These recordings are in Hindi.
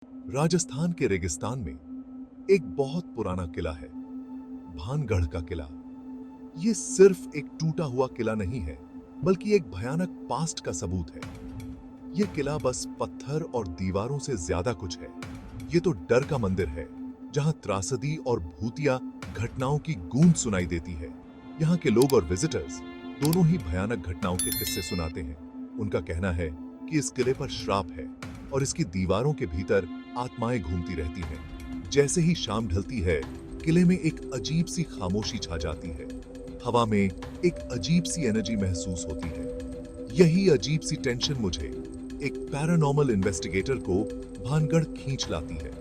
राजस्थान के रेगिस्तान में एक बहुत पुराना किला है, भानगढ़ का किला। ये सिर्फ एक टूटा हुआ किला नहीं है, बल्कि एक भयानक पास्ट का सबूत है। ये किला बस पत्थर और दीवारों से ज्यादा कुछ है। ये तो डर का मंदिर है, जहां त्रासदी और भूतिया घटनाओं की गूंज सुनाई देती है। यहाँ के लोग और विजिटर्स दोनों ही भयानक घटनाओं के किस्से सुनाते हैं। उनका कहना है कि इस किले पर श्राप है और इसकी दीवारों के भीतर आत्माएं घूमती रहती हैं। जैसे ही शाम ढलती है, किले में एक अजीब सी खामोशी छा जाती है। हवा में एक अजीब सी एनर्जी महसूस होती है। यही अजीब सी टेंशन मुझे, एक पैरानॉर्मल इन्वेस्टिगेटर को, भानगढ़ खींच लाती है।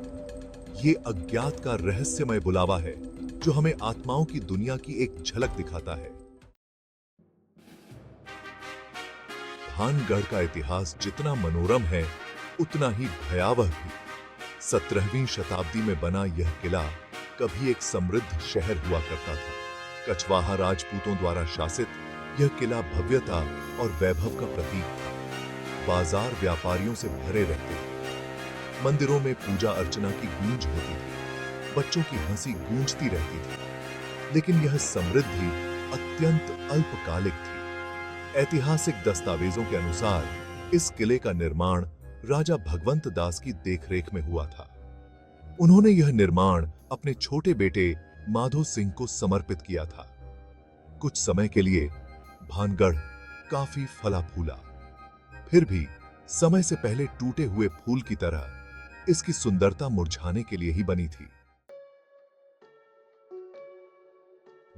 ये अज्ञात का रहस्यमय बुलावा है, जो हमें आत्माओं की दुनिया की एक झलक दिखाता है। भानगढ़ का इतिहास जितना मनोरम है, उतना ही भयावह भी। 17वीं शताब्दी में बना यह किला कभी एक समृद्ध शहर हुआ करता था। कछवाहा राजपूतों द्वारा शासित यह किला भव्यता और वैभव का प्रतीक था। बाजार व्यापारियों से भरे रहते थे। मंदिरों में पूजा अर्चना की गूंज होती थी। बच्चों की हंसी गूंजती रहती थी। लेकिन यह समृद्धि अत्यंत अल्पकालिक थी। ऐतिहासिक दस्तावेजों के अनुसार इस किले का निर्माण राजा भगवंत दास की देखरेख में हुआ था। उन्होंने यह निर्माण अपने छोटे बेटे माधो सिंह को समर्पित किया था। कुछ समय के लिए भानगढ़ काफी फला फूला। फिर भी समय से पहले टूटे हुए फूल की तरह इसकी सुंदरता मुरझाने के लिए ही बनी थी।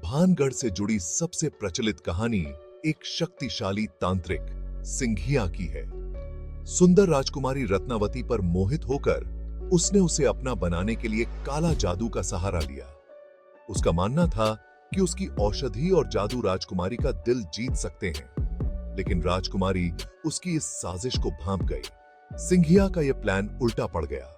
भानगढ़ से जुड़ी सबसे प्रचलित कहानी एक शक्तिशाली तांत्रिक सिंघिया की है। सुंदर राजकुमारी रत्नावती पर मोहित होकर उसने उसे अपना बनाने के लिए काला जादू का सहारा लिया। उसका मानना था कि उसकी औषधि और जादू राजकुमारी का दिल जीत सकते हैं, लेकिन राजकुमारी उसकी इस साजिश को भांप गई। सिंघिया का यह प्लान उल्टा पड़ गया।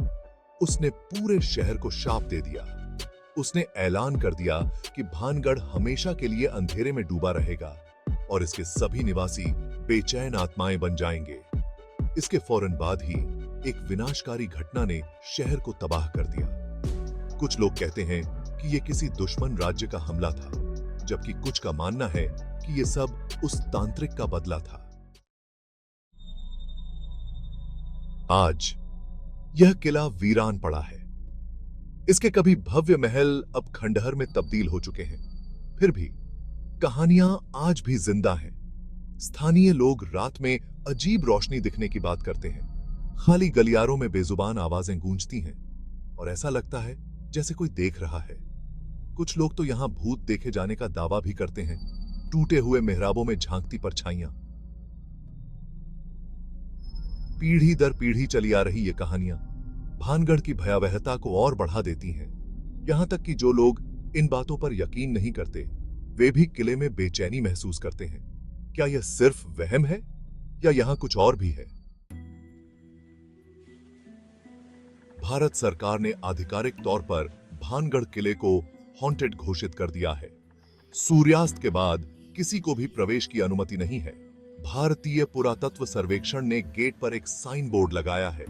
उसने पूरे शहर को शाप दे दिया। उसने ऐलान कर दिया कि भानगढ़ हमेशा के लिए अंधेरे में डूबा रहेगा और इसके सभी निवासी बेचैन आत्माएं बन जाएंगे। इसके फौरन बाद ही एक विनाशकारी घटना ने शहर को तबाह कर दिया। कुछ लोग कहते हैं कि यह किसी दुश्मन राज्य का हमला था, जबकि कुछ का मानना है कि यह सब उस तांत्रिक का बदला था। आज यह किला वीरान पड़ा है। इसके कभी भव्य महल अब खंडहर में तब्दील हो चुके हैं। फिर भी कहानियां आज भी जिंदा हैं। स्थानीय लोग रात में अजीब रोशनी दिखने की बात करते हैं। खाली गलियारों में बेजुबान आवाजें गूंजती हैं और ऐसा लगता है जैसे कोई देख रहा है। कुछ लोग तो यहां भूत देखे जाने का दावा भी करते हैं। टूटे हुए मेहराबों में झांकती परछाइयां। पीढ़ी दर पीढ़ी चली आ रही ये कहानियां भानगढ़ की भयावहता को और बढ़ा देती हैं। यहां तक कि जो लोग इन बातों पर यकीन नहीं करते, वे भी किले में बेचैनी महसूस करते हैं। क्या यह सिर्फ वहम है या यहां कुछ और भी है? भारत सरकार ने आधिकारिक तौर पर भानगढ़ किले को हॉन्टेड घोषित कर दिया है। सूर्यास्त के बाद किसी को भी प्रवेश की अनुमति नहीं है। भारतीय पुरातत्व सर्वेक्षण ने गेट पर एक साइन बोर्ड लगाया है।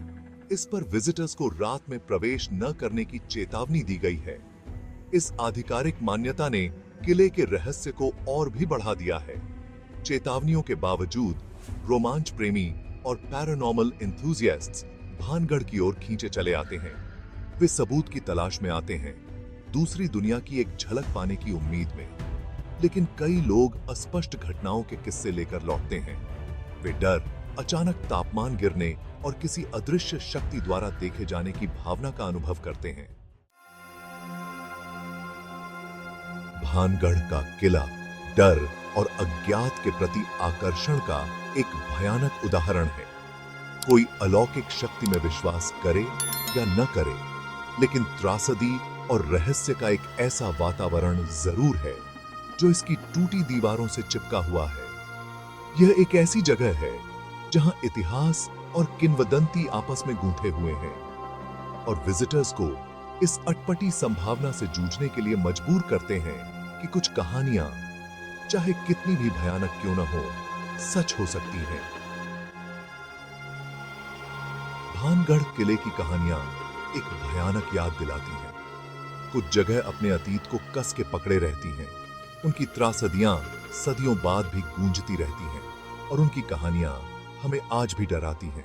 इस पर विजिटर्स को रात में प्रवेश न करने की चेतावनी दी गई है। इस आधिकारिक मान्यता ने किले के रहस्य को और भी बढ़ा दिया है। चेतावनियों के बावजूद रोमांच प्रेमी और पैरानॉर्मल एंथुसियास्ट्स भानगढ़ की ओर खींचे चले आते हैं। वे सबूत की तलाश में आते हैं, दूसरी दुनिया की एक झलक पाने की उम्मीद में। लेकिन कई लोग अस्पष्ट घटनाओं के किस्से लेकर लौटते हैं। वे डर, अचानक तापमान गिरने और किसी अदृश्य शक्ति द्वारा देखे जाने की भावना का अनुभव करते हैं। भानगढ़ का किला डर और अज्ञात के प्रति आकर्षण का एक भयानक उदाहरण है। कोई अलौकिक शक्ति में विश्वास करे या न करे, लेकिन त्रासदी और रहस्य का एक ऐसा वातावरण जरूर है जो इसकी टूटी दीवारों से चिपका हुआ है। यह एक ऐसी जगह है जहां इतिहास और किंवदंती आपस में गूंथे हुए हैं और विजिटर्स को इस अटपटी संभावना से जूझने के लिए मजबूर करते हैं कि कुछ कहानियां, चाहे कितनी भी भयानक क्यों न हो, सच हो सकती हैं। भानगढ़ किले की कहानियां एक भयानक याद दिलाती हैं। कुछ जगह अपने अतीत को कस के पकड़े रहती हैं। उनकी त्रासदियां सदियों बाद भी गूंजती रहती हैं और उनकी कहानियां हमें आज भी डराती हैं।